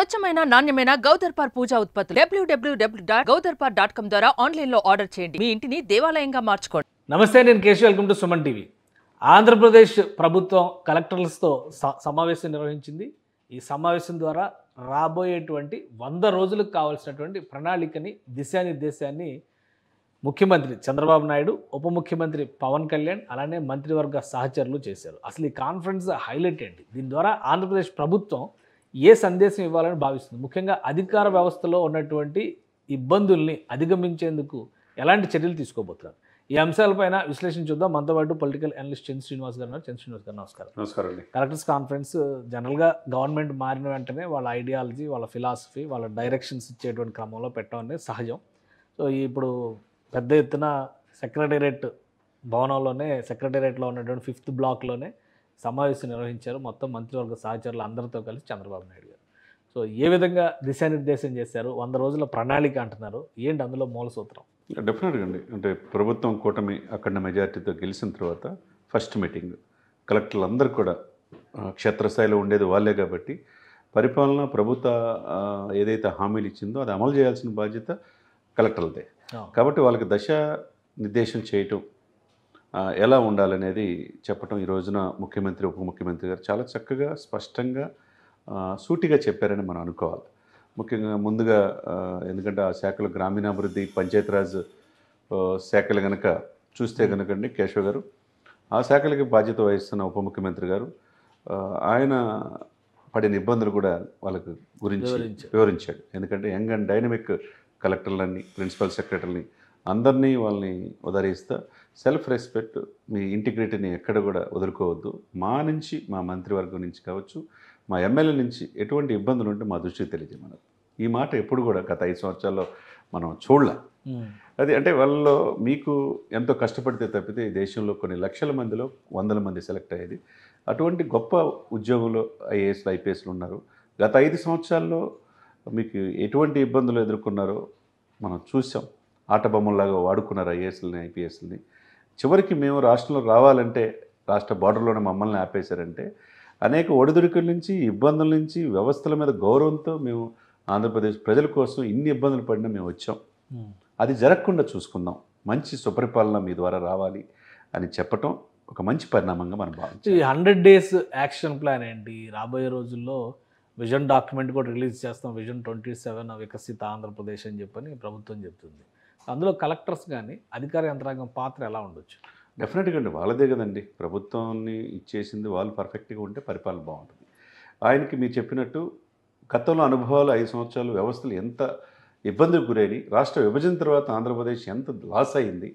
స్వచ్ఛమైన నాణ్యమైన గౌదర్పార్ పూజా ఉత్పత్తులు www.gaudarpar.com ద్వారా ఆన్లైన్లో ఆర్డర్ చేయండి. మీ ఇంటిని దేవాలయంగా మార్చుకోండి. నమస్తే, నేను Keshav. Welcome to Suman TV. Andhra Pradesh ప్రభుత్వం కలెక్టర్లతో సమావేశం నిర్వహించింది. ఈ సమావేశం ద్వారా రాబోయేటువంటి 100 రోజులకు కావాల్సినటువంటి ప్రణాళికని, దిశానిర్దేశాన్ని ముఖ్యమంత్రి చంద్రబాబు నాయుడు, ఉప ముఖ్యమంత్రి పవన్ కళ్యాణ్, అలానే మంత్రివర్గ సహచరులు చేశారు. అసలు ఈ కాన్ఫరెన్స్ హైలైట్ ఏంటి? దీని ద్వారా ఆంధ్రప్రదేశ్ ప్రభుత్వం ఏ సందేశం ఇవ్వాలని భావిస్తుంది? ముఖ్యంగా అధికార వ్యవస్థలో ఉన్నటువంటి ఇబ్బందుల్ని అధిగమించేందుకు ఎలాంటి చర్యలు తీసుకోబోతున్నారు? ఈ అంశాలపైన విశ్లేషణ చూద్దాం. మనతో పాటు పొలిటికల్ అనలిస్ట్ చంద్ర శ్రీనివాస్ గారు ఉన్నారు. చంద్ర శ్రీనివాస్ గారు నమస్కారం. నమస్కారం అండి. కలెక్టర్స్ కాన్ఫరెన్స్ జనరల్గా గవర్నమెంట్ మారిన వెంటనే వాళ్ళ ఐడియాలజీ, వాళ్ళ ఫిలాసఫీ, వాళ్ళ డైరెక్షన్స్ ఇచ్చేటువంటి క్రమంలో పెట్టడం అనేది సహజం. సో ఇప్పుడు పెద్ద ఎత్తున సెక్రటేరియట్ భవనంలోనే, సెక్రటేరియట్లో ఉన్నటువంటి 5th బ్లాక్లోనే సమావేశం నిర్వహించారు మొత్తం మంత్రివర్గ సహచరులు అందరితో కలిసి చంద్రబాబు నాయుడు గారు. సో ఏ విధంగా దిశానిర్దేశం చేశారు? 100 రోజుల ప్రణాళిక అంటున్నారు, ఏంటి అందులో మూల సూత్రం? డెఫినెట్గా అండి. అంటే ప్రభుత్వం కూటమి అఖండ మెజార్టీతో గెలిచిన తర్వాత ఫస్ట్ మీటింగ్ కలెక్టర్లు అందరూ కూడా క్షేత్రస్థాయిలో ఉండేది వాళ్ళే కాబట్టి పరిపాలన ప్రభుత్వ ఏదైతే హామీలు ఇచ్చిందో అది అమలు చేయాల్సిన బాధ్యత కలెక్టర్లదే. కాబట్టి వాళ్ళకి దశ నిర్దేశం చేయటం, ఎలా ఉండాలనేది చెప్పటం ఈ రోజున ముఖ్యమంత్రి, ఉప ముఖ్యమంత్రి గారు చాలా చక్కగా, స్పష్టంగా, సూటిగా చెప్పారని మనం అనుకోవాలి. ముఖ్యంగా ముందుగా ఎందుకంటే ఆ శాఖలు గ్రామీణాభివృద్ధి, పంచాయతీరాజ్ శాఖలు కనుక చూస్తే కనుకండి, కేశవ్ గారు ఆ శాఖలకి బాధ్యత వహిస్తున్న ఉప ముఖ్యమంత్రి గారు ఆయన పడిన ఇబ్బందులు కూడా వాళ్ళకి గురించి వివరించాడు. ఎందుకంటే యంగ్ అండ్ డైనమిక్ కలెక్టర్లని, ప్రిన్సిపల్ సెక్రటరీని అందరినీ వాళ్ళని ఉదరిస్తా సెల్ఫ్ రెస్పెక్ట్, మీ ఇంటిగ్రిటీని ఎక్కడ కూడా వదులుకోవద్దు, మా నుంచి, మా మంత్రివర్గం నుంచి కావచ్చు, మా ఎమ్మెల్యే నుంచి ఎటువంటి ఇబ్బందులు ఉంటే మా దృష్టికి తెలియజేయమన్నారు. ఈ మాట ఎప్పుడు కూడా గత 5 సంవత్సరాల్లో మనం చూడలే. అది అంటే వాళ్ళలో మీకు ఎంతో కష్టపడితే తప్పితే ఈ దేశంలో కొన్ని లక్షల మందిలో 100 మంది సెలెక్ట్ అయ్యేది. అటువంటి గొప్ప ఉద్యోగులు ఐఏఎస్లు, ఐపీఎస్లు ఉన్నారు. గత 5 సంవత్సరాల్లో మీకు ఎటువంటి ఇబ్బందులు ఎదుర్కొన్నారో మనం చూసాం. ఆట బొమ్మల్లాగా వాడుకున్నారు ఐఏఎస్లని, ఐపీఎస్లని. చివరికి మేము రాష్ట్రంలో రావాలంటే రాష్ట్ర బార్డర్లోనే మమ్మల్ని ఆపేశారంటే అనేక ఒడిదుడుకుల నుంచి, ఇబ్బందుల నుంచి, వ్యవస్థల మీద గౌరవంతో మేము ఆంధ్రప్రదేశ్ ప్రజల కోసం ఇన్ని ఇబ్బందులు పడినా మేము వచ్చాం. అది జరగకుండా చూసుకుందాం, మంచి సుపరిపాలన మీ ద్వారా రావాలి అని చెప్పటం ఒక మంచి పరిణామంగా మనం భావించాం. ఈ 100 days యాక్షన్ ప్లాన్ ఏంటి? రాబోయే రోజుల్లో విజన్ డాక్యుమెంట్ కూడా రిలీజ్ చేస్తాం, విజన్ 27 వికసిత ఆంధ్రప్రదేశ్ అని చెప్పని ప్రభుత్వం చెప్తుంది. అందులో కలెక్టర్స్ కానీ అధికార యంత్రాంగం పాత్ర ఎలా ఉండొచ్చు? డెఫినెట్గా అండి, వాళ్ళదే కదండి ప్రభుత్వాన్ని ఇచ్చేసింది. వాళ్ళు పర్ఫెక్ట్గా ఉంటే పరిపాలన బాగుంటుంది. ఆయనకి మీరు చెప్పినట్టు గతంలో అనుభవాలు 5 సంవత్సరాలు వ్యవస్థలు ఎంత ఇబ్బందులకు గురైనవి, రాష్ట్ర విభజన తర్వాత ఆంధ్రప్రదేశ్ ఎంత లాస్ అయింది,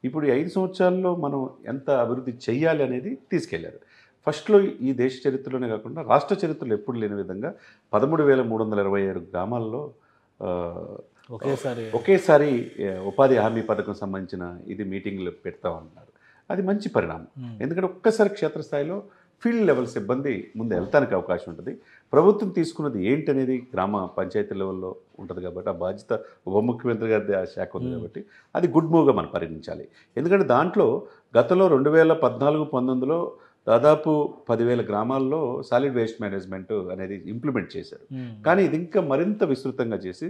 ఇప్పుడు ఈ 5 సంవత్సరాల్లో మనం ఎంత అభివృద్ధి చెయ్యాలి అనేది తీసుకెళ్లారు. ఫస్ట్లో ఈ దేశ చరిత్రలోనే కాకుండా రాష్ట్ర చరిత్రలో ఎప్పుడు లేని విధంగా 13,326 గ్రామాల్లో ఒకేసారి ఉపాధి హామీ పథకం సంబంధించిన ఇది మీటింగ్లు పెడతామన్నారు. అది మంచి పరిణామం. ఎందుకంటే ఒక్కసారి క్షేత్రస్థాయిలో ఫీల్డ్ లెవెల్ సిబ్బంది ముందు వెళ్తానికి అవకాశం ఉంటుంది. ప్రభుత్వం తీసుకున్నది ఏంటనేది గ్రామ పంచాయతీ లెవెల్లో ఉంటుంది కాబట్టి ఆ బాధ్యత ఉప ముఖ్యమంత్రి గారి ఆ శాఖ ఉంది కాబట్టి అది గుడ్ మూవ్గా మనం పరిగణించాలి. ఎందుకంటే దాంట్లో గతంలో 2014-19లో దాదాపు 10,000 గ్రామాల్లో సాలిడ్ వేస్ట్ మేనేజ్మెంట్ అనేది ఇంప్లిమెంట్ చేశారు. కానీ ఇది ఇంకా మరింత విస్తృతంగా చేసి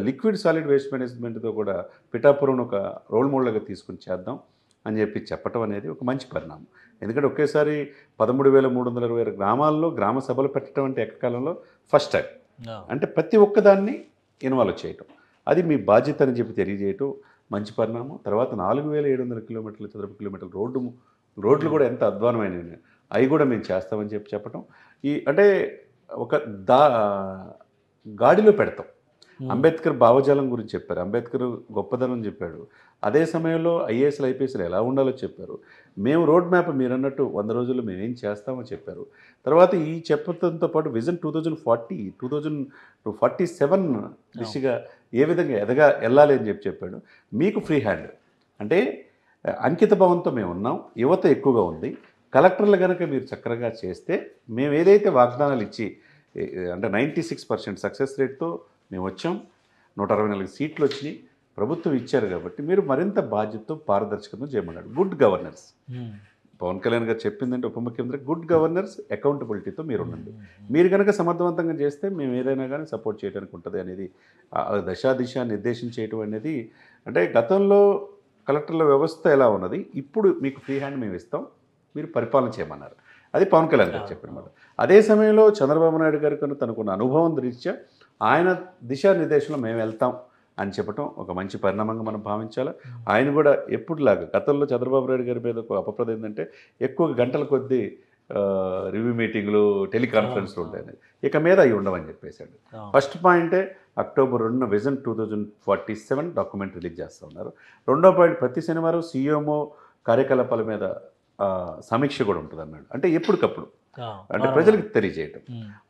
లిక్విడ్ సాలిడ్ వేస్ట్ మేనేజ్మెంట్తో కూడా పిఠాపురం ఒక రోల్ మోడల్గా తీసుకుని చేద్దాం అని చెప్పి చెప్పటం అనేది ఒక మంచి పరిణామం. ఎందుకంటే ఒకేసారి 13,326 గ్రామాల్లో గ్రామ సభలు పెట్టడం అంటే ఏకకాలంలో ఫస్ట్ టైం. అంటే ప్రతి ఒక్కదాన్ని ఇన్వాల్వ్ చేయటం, అది మీ బాధ్యత అని చెప్పి తెలియజేయటం మంచి పరిణామం. తర్వాత 4,700 కిలోమీటర్ల చదరపు కిలోమీటర్ల రోడ్లు కూడా ఎంత అధ్వానమైనవి, అవి కూడా మేము చేస్తామని చెప్పి చెప్పటం. ఈ అంటే ఒక గాడిలో పెడతాం. అంబేద్కర్ భావజాలం గురించి చెప్పారు, అంబేద్కర్ గొప్పదనం చెప్పాడు. అదే సమయంలో ఐఏఎస్లు, ఐపీఎస్లు ఎలా ఉండాలో చెప్పారు. మేము రోడ్ మ్యాప్ మీరు అన్నట్టు 100 రోజుల్లో మేమేం చేస్తామో చెప్పారు. తర్వాత ఈ చెప్పడంతో పాటు విజన్ 2040, 2047 దిశగా ఏ విధంగా వెళ్ళాలి అని చెప్పాడు. మీకు ఫ్రీ హ్యాండ్ అంటే అంకిత భావంతో మేము ఉన్నాం, యువత ఎక్కువగా ఉంది. కలెక్టర్లు కనుక మీరు చక్కగా చేస్తే మేము ఏదైతే వాగ్దానాలు ఇచ్చి అంటే 96% సక్సెస్ రేట్తో మేము వచ్చాం, 164 సీట్లు వచ్చినాయి, ప్రభుత్వం ఇచ్చారు కాబట్టి మీరు మరింత బాధ్యతతో, పారదర్శకంగా చేయమన్నాడు. గుడ్ గవర్నెన్స్ పవన్ కళ్యాణ్ గారు చెప్పిందంటే ఉప ముఖ్యమంత్రి గుడ్ గవర్నర్స్ అకౌంటబిలిటీతో మీరు ఉండండి, మీరు కనుక సమర్థవంతంగా చేస్తే మేము ఏదైనా కానీ సపోర్ట్ చేయడానికి ఉంటుంది అనేది దిశ నిర్దేశించేయటం అనేది. అంటే గతంలో కలెక్టర్ల వ్యవస్థ ఎలా ఉన్నది, ఇప్పుడు మీకు ఫ్రీ హ్యాండ్ మేము ఇస్తాం, మీరు పరిపాలన చేయమన్నారు. అది పవన్ కళ్యాణ్ గారు చెప్పినమాట. అదే సమయంలో చంద్రబాబు నాయుడు గారు కన్నా తనకున్న అనుభవం దృష్ట్యా ఆయన దిశానిర్దేశంలో మేము వెళ్తాం అని చెప్పడం ఒక మంచి పరిణామంగా మనం భావించాలి. ఆయన కూడా ఎప్పుడులాగా గతంలో చంద్రబాబు నాయుడు గారి మీద ఒక అపప్రద ఏంటంటే ఎక్కువ గంటల కొద్దీ రివ్యూ మీటింగ్లు, టెలికాన్ఫరెన్స్లు ఉంటాయని, ఇక మీద అవి ఉండవని చెప్పేశాడు. ఫస్ట్ పాయింటే అక్టోబర్ 2న విజన్ 2047 డాక్యుమెంట్ రిలీజ్ చేస్తూ ఉన్నారు. రెండో పాయింట్ ప్రతి శనివారం సీఎంఓ కార్యకలాపాల మీద సమీక్ష కూడా ఉంటుంది అన్నాడు. అంటే ఎప్పటికప్పుడు అంటే ప్రజలకు తెలియజేయటం.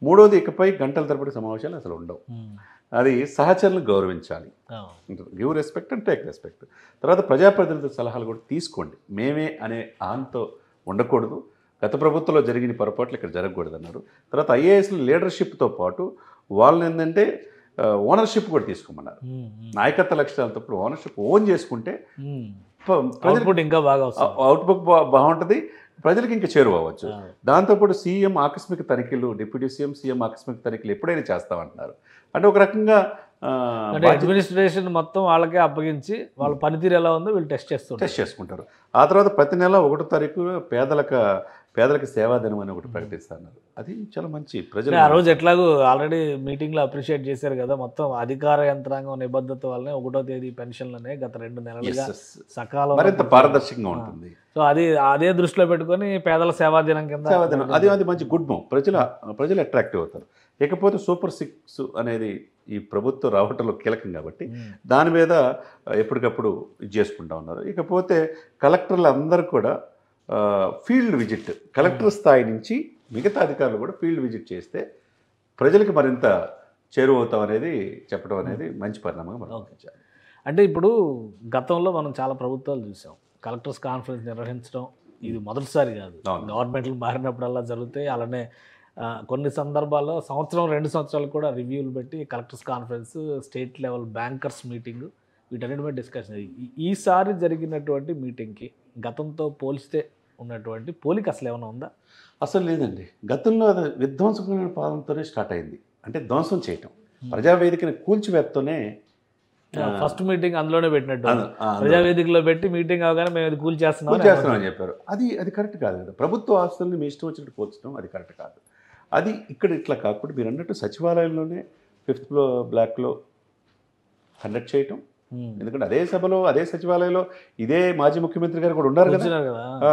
మూడోది ఇకపై గంటల తరబడి సమావేశాలు అసలు ఉండవు, అది సహచరులను గౌరవించాలి, give respect and take respect. తర్వాత ప్రజాప్రతినిధుల సలహాలు కూడా తీసుకోండి, మేమే అనే ఆన్తో ఉండకూడదు, గత ప్రభుత్వంలో జరిగిన పొరపాట్లు ఇక్కడ జరగకూడదు అన్నారు. తర్వాత ఐఏఎస్ల లీడర్షిప్తో పాటు వాళ్ళని ఏంటంటే ఓనర్షిప్ కూడా తీసుకోమన్నారు. నాయకత్వ లక్ష్యాలతో ఓనర్షిప్ ఓన్ చేసుకుంటే అవుట్పుట్ ఇంకా బాగా అవుట్పుట్ బాగుంటుంది, ప్రజలకు ఇంకా చేరువవచ్చు. దాంతోపాటు సీఎం ఆకస్మిక తనిఖీలు, డిప్యూటీ సీఎం ఆకస్మిక తనిఖీలు ఎప్పుడైనా చేస్తామంటున్నారు. అంటే ఒక రకంగా అడ్మినిస్ట్రేషన్ మొత్తం వాళ్ళకే అప్పగించి వాళ్ళ పనితీరు ఎలా ఉందో వీళ్ళు టెస్ట్ చేసుకుంటారు. ఆ తర్వాత ప్రతి నెల 1వ తారీఖు పేదలకు సేవా దినం అని ఒకటి ప్రకటిస్తున్నారు. అది చాలా మంచి ప్రజలు ఆ రోజు ఎట్లాగో ఆల్రెడీ మీటింగ్లో అప్రిషియేట్ చేశారు కదా, మొత్తం అధికార యంత్రాంగం నిబద్ధత వల్లనే 1వ తేదీ పెన్షన్లనే గత 2 నెలలుగా సకాలం మరింత పారదర్శకంగా ఉంటుంది. సో అదే దృష్టిలో పెట్టుకొని పేదల సేవా దినం కింద అది మంచి గుడ్ మూవ్, ప్రజలు అట్రాక్టివ్ అవుతారు. ఇకపోతే సూపర్ 6 అనేది ఈ ప్రభుత్వం రావటంలో కీలకం కాబట్టి దాని మీద ఎప్పటికప్పుడు ఇది చేసుకుంటా ఉన్నారు. ఇకపోతే కలెక్టర్లు అందరూ కూడా ఫీల్డ్ విజిట్, కలెక్టర్ స్థాయి నుంచి మిగతా అధికారులు కూడా ఫీల్డ్ విజిట్ చేస్తే ప్రజలకు మరింత చేరువవుతాం అనేది చెప్పడం అనేది మంచి పరిణామంగా మనం గమనించాలి. అంటే ఇప్పుడు గతంలో మనం చాలా ప్రభుత్వాలు చూసాం, కలెక్టర్స్ కాన్ఫరెన్స్ నిర్వహించడం ఇది మొదటిసారి కాదు, గవర్నమెంట్లు మారినప్పుడల్లా జరుగుతాయి. అలానే కొన్ని సందర్భాల్లో 1-2 సంవత్సరాలు కూడా రివ్యూలు పెట్టి collectors conference, state level bankers meeting, వీటన్నిటి మీద డిస్కషన్. ఈసారి జరిగినటువంటి మీటింగ్కి గతంతో పోలిస్తే ఉన్నటువంటి పోలిక అసలు ఏమైనా ఉందా? అసలు లేదండి. గతంలో అది విధ్వంసకమైన పాలనతోనే స్టార్ట్ అయింది. అంటే ధ్వంసం చేయటం, ప్రజావేదికని కూల్చివేత్తోనే ఫస్ట్ మీటింగ్ అందులోనే పెట్టినట్టు, ప్రజావేదికలో పెట్టి మీటింగ్ అవగానే మేము ఇది కూల్చేస్తున్నాం అని చెప్పారు. అది కరెక్ట్ కాదు కదా. ప్రభుత్వ ఆస్తుల్ని మీ ఇష్టం వచ్చినట్టు కూల్చడం అది కరెక్ట్ కాదు. అది ఇక్కడ ఇట్లా కాకుండా మీరు అన్నట్టు సచివాలయంలోనే 5th బ్లాక్లో కండక్ట్ చేయటం. ఎందుకంటే అదే సచివాలయంలో ఇదే మాజీ ముఖ్యమంత్రి గారు కూడా ఉన్నారు కదా.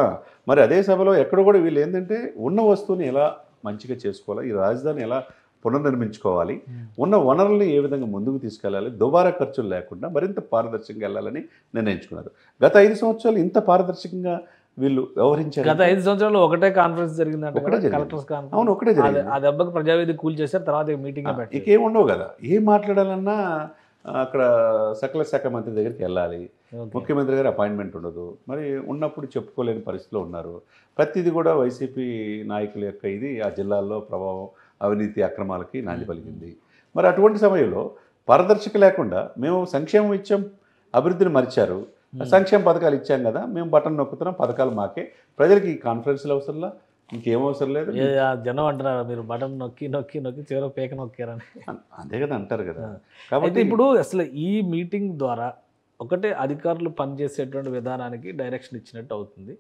మరి అదే సభలో ఎక్కడ కూడా వీళ్ళు ఏంటంటే ఉన్న వస్తువుని ఎలా మంచిగా చేసుకోవాలి, ఈ రాజధాని ఎలా పునర్నిర్మించుకోవాలి, ఉన్న వనరుల్ని ఏ విధంగా ముందుకు తీసుకెళ్ళాలి, దుబారా ఖర్చులు లేకుండా మరింత పారదర్శకంగా వెళ్ళాలని నిర్ణయించుకున్నారు. గత 5 సంవత్సరాలు ఇంత పారదర్శకంగా వీళ్ళు వ్యవహరించారు. గత 5 సంవత్సరాలు ఒకటే కాన్ఫరెన్స్ జరిగిందంటే కలెక్టర్స్ కాన్ఫరెన్స్. అవును, ఒకటే జరిగింది. ఆ దెబ్బకి ప్రజావేదిక కూల్చేశారు. తర్వాత మీటింగ్ ఇకేం ఉండవు కదా. ఏం మాట్లాడాలన్నా అక్కడ సకల శాఖ మంత్రి దగ్గరికి వెళ్ళాలి, ముఖ్యమంత్రి గారి అపాయింట్మెంట్ ఉండదు. మరి ఉన్నప్పుడు చెప్పుకోలేని పరిస్థితిలో ఉన్నారు. ప్రతిదీ కూడా వైసీపీ నాయకుల యొక్క ఇది ఆ జిల్లాల్లో ప్రభావం, అవినీతి అక్రమాలకి నాంది పలికింది. మరి అటువంటి సమయంలో పారదర్శక లేకుండా మేము సంక్షేమం ఇచ్చాం, అభివృద్ధిని మరిచారు, సంక్షేమ పథకాలు ఇచ్చాం కదా, మేము బటన్ నొక్కుతున్నాం, పథకాలు మాకే, ప్రజలకి ఈ కాన్ఫరెన్స్లు అవసరంలా, ఇంకేం అవసరం లేదు. జనం అంటున్నారు మీరు బటన్ నొక్కి నొక్కి నొక్కి చివరి పేక నొక్కారని. అదే కదా అంటారు కదా. కాబట్టి ఇప్పుడు అసలు ఈ మీటింగ్ ద్వారా ఒకటే అధికారులు పనిచేసేటువంటి విధానానికి డైరెక్షన్ ఇచ్చినట్టు అవుతుంది.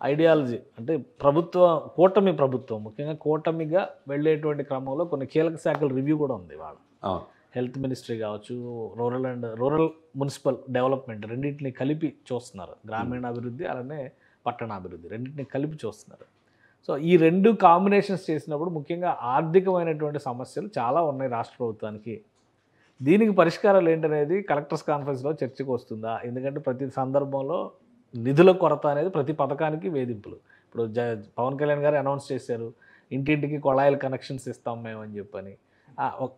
ఐడియాలజీ అంటే కూటమి ప్రభుత్వం ముఖ్యంగా కూటమిగా వెళ్ళేటువంటి క్రమంలో కొన్ని కీలక శాఖల రివ్యూ కూడా ఉంది. వాళ్ళు హెల్త్ మినిస్ట్రీ కావచ్చు, రూరల్ మున్సిపల్ డెవలప్మెంట్ రెండింటిని కలిపి చూస్తున్నారు. గ్రామీణాభివృద్ధి అలానే పట్టణాభివృద్ధి రెండింటిని కలిపి చూస్తున్నారు. సో ఈ 2 కాంబినేషన్స్ చేసినప్పుడు ముఖ్యంగా ఆర్థికమైనటువంటి సమస్యలు చాలా ఉన్నాయి రాష్ట్ర ప్రభుత్వానికి. దీనికి పరిష్కారాలు ఏంటనేది కలెక్టర్స్ కాన్ఫరెన్స్లో చర్చకు వస్తుందా? ఎందుకంటే ప్రతి సందర్భంలో నిధుల కొరత అనేది ప్రతి పథకానికి వేధింపులు. ఇప్పుడు పవన్ కళ్యాణ్ గారు అనౌన్స్ చేశారు, ఇంటింటికి కొళాయిల కనెక్షన్స్ ఇస్తాం మేము అని చెప్పని.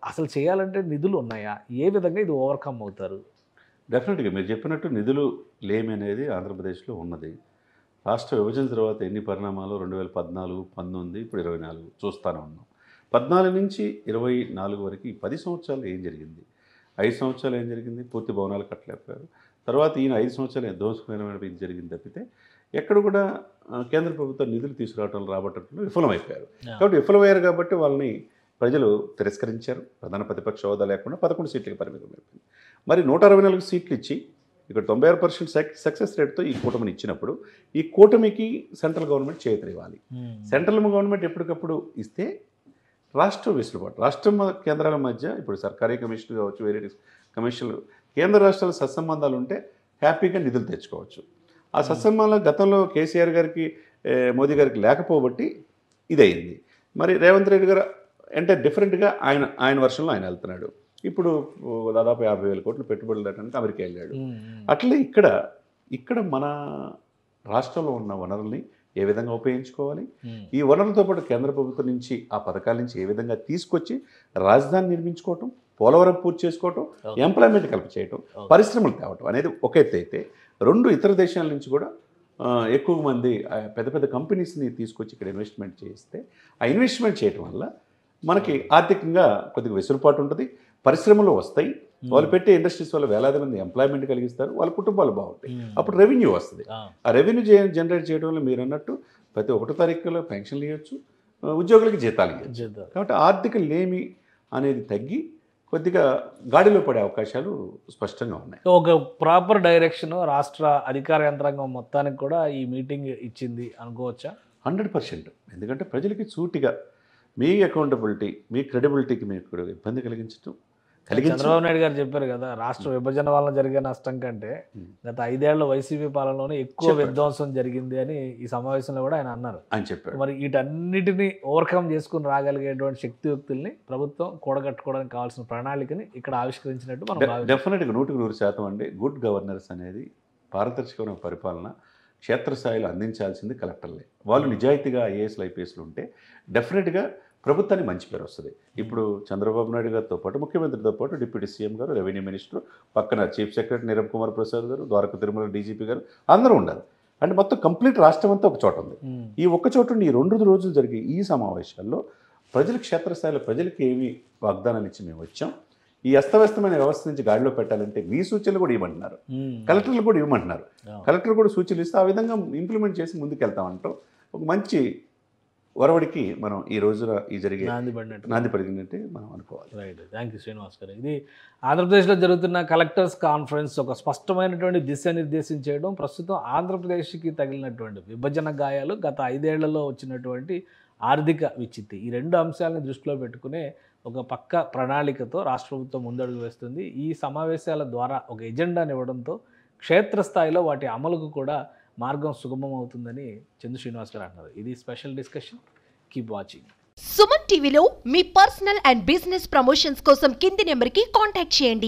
అసలు చేయాలంటే నిధులు ఉన్నాయా? ఏ విధంగా ఇది ఓవర్కమ్ అవుతారు? డెఫినెట్గా మీరు చెప్పినట్టు నిధులు లేమి అనేది ఆంధ్రప్రదేశ్లో ఉన్నది. రాష్ట్ర విభజన తర్వాత ఎన్ని పరిణామాలు 2014, 19, ఇప్పుడు 24 చూస్తూనే ఉన్నాం. 14 నుంచి 24 వరకు 10 సంవత్సరాలు ఏం జరిగింది? 5 సంవత్సరాలు ఏం జరిగింది? పూర్తి భవనాలు కట్టలేకపోయారు. తర్వాత ఈయన 5 సంవత్సరాలు ధ్వంసమైన ఇది జరిగింది తప్పితే ఎక్కడ కూడా కేంద్ర ప్రభుత్వం నిధులు తీసుకురావటం రాబట్టడంలో విఫలమైపోయారు. కాబట్టి విఫలమయ్యారు కాబట్టి వాళ్ళని ప్రజలు తిరస్కరించారు. ప్రధాన ప్రతిపక్ష హోదా లేకుండా 11 సీట్లకి పరిమితం అయిపోయింది. మరి 164 సీట్లు ఇచ్చి ఇక్కడ 96% సక్సెస్ రేట్తో ఈ కూటమిని ఇచ్చినప్పుడు ఈ కూటమికి సెంట్రల్ గవర్నమెంట్ చేతునివ్వాలి. సెంట్రల్ గవర్నమెంట్ ఎప్పటికప్పుడు ఇస్తే రాష్ట్రం వెసులుబాటు, రాష్ట్రం కేంద్రాల మధ్య ఇప్పుడు సర్కారీ కమిషన్ కావచ్చు, వేరే కమిషన్లు కేంద్ర రాష్ట్రాల సత్సంబంధాలు ఉంటే హ్యాపీగా నిధులు తెచ్చుకోవచ్చు. ఆ సత్సంబంధాలు గతంలో కేసీఆర్ గారికి మోదీ గారికి లేకపోబట్టి ఇదయింది. మరి రేవంత్ రెడ్డి గారు అంటే డిఫరెంట్గా ఆయన వర్షంలో ఆయన వెళ్తున్నాడు. ఇప్పుడు దాదాపు 50,000 కోట్లు పెట్టుబడులు పెట్టడానికి అమెరికా వెళ్ళాడు. అట్లే ఇక్కడ మన రాష్ట్రంలో ఉన్న వనరుల్ని ఏ విధంగా ఉపయోగించుకోవాలి, ఈ వనరులతో పాటు కేంద్ర ప్రభుత్వం నుంచి ఆ పథకాల నుంచి ఏ విధంగా తీసుకొచ్చి రాజధాని నిర్మించుకోవటం, పోలవరం పూర్తి చేసుకోవటం, ఎంప్లాయ్మెంట్ కల్పించేయటం, పరిశ్రమలు తేవటం అనేది ఒక ఎత్తు అయితే, 2 ఇతర దేశాల నుంచి కూడా ఎక్కువ మంది పెద్ద పెద్ద కంపెనీస్ని తీసుకొచ్చి ఇక్కడ ఇన్వెస్ట్మెంట్ చేస్తే ఆ ఇన్వెస్ట్మెంట్ చేయటం వల్ల మనకి ఆర్థికంగా కొద్దిగా వెసులుబాటు ఉంటుంది, పరిశ్రమలు వస్తాయి, వాళ్ళు పెట్టే ఇండస్ట్రీస్ వల్ల వేలాది మంది ఎంప్లాయ్మెంట్ కలిగిస్తారు, వాళ్ళ కుటుంబాలు బాగుంటాయి, అప్పుడు రెవెన్యూ వస్తుంది. ఆ రెవెన్యూ జనరేట్ చేయడం వల్ల మీరు అన్నట్టు ప్రతి 1వ తారీఖులో పెన్షన్లు ఇవ్వచ్చు, ఉద్యోగులకి జీతాలు ఇవ్వచ్చు. కాబట్టి ఆర్థిక లేమి అనేది తగ్గి కొద్దిగా గాడిలో పడే అవకాశాలు స్పష్టంగా ఉన్నాయి. ఒక ప్రాపర్ డైరెక్షన్ రాష్ట్ర అధికార యంత్రాంగం మొత్తానికి కూడా ఈ మీటింగ్ ఇచ్చింది అనుకోవచ్చా? 100%. ఎందుకంటే ప్రజలకి సూటిగా మీ అకౌంటబిలిటీ, మీ క్రెడిబిలిటీకి మీకు ఇబ్బంది కలిగించడం. చంద్రబాబు నాయుడు గారు చెప్పారు కదా, రాష్ట్ర విభజన వల్ల జరిగే నష్టం కంటే గత 5 ఏళ్ల వైసీపీ పాలనలోనే ఎక్కువ విధ్వంసం జరిగింది అని ఈ సమావేశంలో కూడా ఆయన అన్నారు. ఆయన చెప్పారు. మరి వీటన్నిటిని ఓవర్కమ్ చేసుకుని రాగలిగేటువంటి శక్తియుక్తుల్ని ప్రభుత్వం కూడగట్టుకోవడానికి కావాల్సిన ప్రణాళికని ఇక్కడ ఆవిష్కరించినట్టు మనం డెఫినెట్గా 100% అండి. గుడ్ గవర్నెన్స్ అనేది పారదర్శకమైన పరిపాలన క్షేత్రస్థాయిలో అందించాల్సింది కలెక్టర్లే. వాళ్ళు నిజాయితీగా ఐఏఎస్లు ఐపీఎస్లు ఉంటే డెఫినెట్గా ప్రభుత్వానికి మంచి పేరు వస్తుంది. ఇప్పుడు చంద్రబాబు నాయుడు గారితో పాటు ముఖ్యమంత్రితో పాటు డిప్యూటీ సీఎం గారు, రెవెన్యూ మినిస్టర్, పక్కన చీఫ్ సెక్రటరీ నీరబ్ కుమార్ ప్రసాద్ గారు, ద్వారకా తిరుమల డీజీపీ గారు అందరూ ఉండాలి. అంటే మొత్తం కంప్లీట్ రాష్ట్రం అంతా ఒక చోట ఉంది. ఈ ఒక్క చోట నుండి ఈ 2 రోజులు జరిగే ఈ సమావేశాల్లో ప్రజల క్షేత్రస్థాయిలో ప్రజలకి ఏమి వాగ్దానాలు ఇచ్చి మేము వచ్చాం, ఈ అస్తవ్యస్తమైన వ్యవస్థ నుంచి గాడిలో పెట్టాలంటే మీ సూచనలు కూడా ఇవ్వమంటున్నారు, కలెక్టర్లు కూడా ఇవ్వమంటున్నారు. కలెక్టర్ కూడా సూచనలు ఇస్తే ఆ విధంగా ఇంప్లిమెంట్ చేసి ముందుకెళ్తామంటాం. ఒక మంచి ఒరవడికి మనం ఈ రోజున ఈ జరిగే నాంది పడినట్టే మనం అనుకోవాలి. రైట్. థ్యాంక్ యూ శ్రీనివాస్ గారు. ఇది ఆంధ్రప్రదేశ్లో జరుగుతున్న కలెక్టర్స్ కాన్ఫరెన్స్ ఒక స్పష్టమైనటువంటి దిశానిర్దేశం చేయడం, ప్రస్తుతం ఆంధ్రప్రదేశ్కి తగిలినటువంటి విభజన గాయాలు, గత 5 ఏళ్లలో వచ్చినటువంటి ఆర్థిక విచ్చిత్తి, ఈ 2 అంశాలను దృష్టిలో పెట్టుకునే ఒక పక్క ప్రణాళికతో రాష్ట్ర ప్రభుత్వం ముందడుగు వేస్తుంది. ఈ సమావేశాల ద్వారా ఒక ఎజెండాని ఇవ్వడంతో క్షేత్రస్థాయిలో వాటి అమలుకు కూడా మార్గం సుగమం అవుతుందని చంద్ర శ్రీనివాస్ గారు అంటున్నారు. ఇది special discussion. Keep watching. Suman టీవీలో మీ పర్సనల్ అండ్ బిజినెస్ ప్రమోషన్స్ కోసం కింది నెంబర్కి కాంటాక్ట్ చేయండి.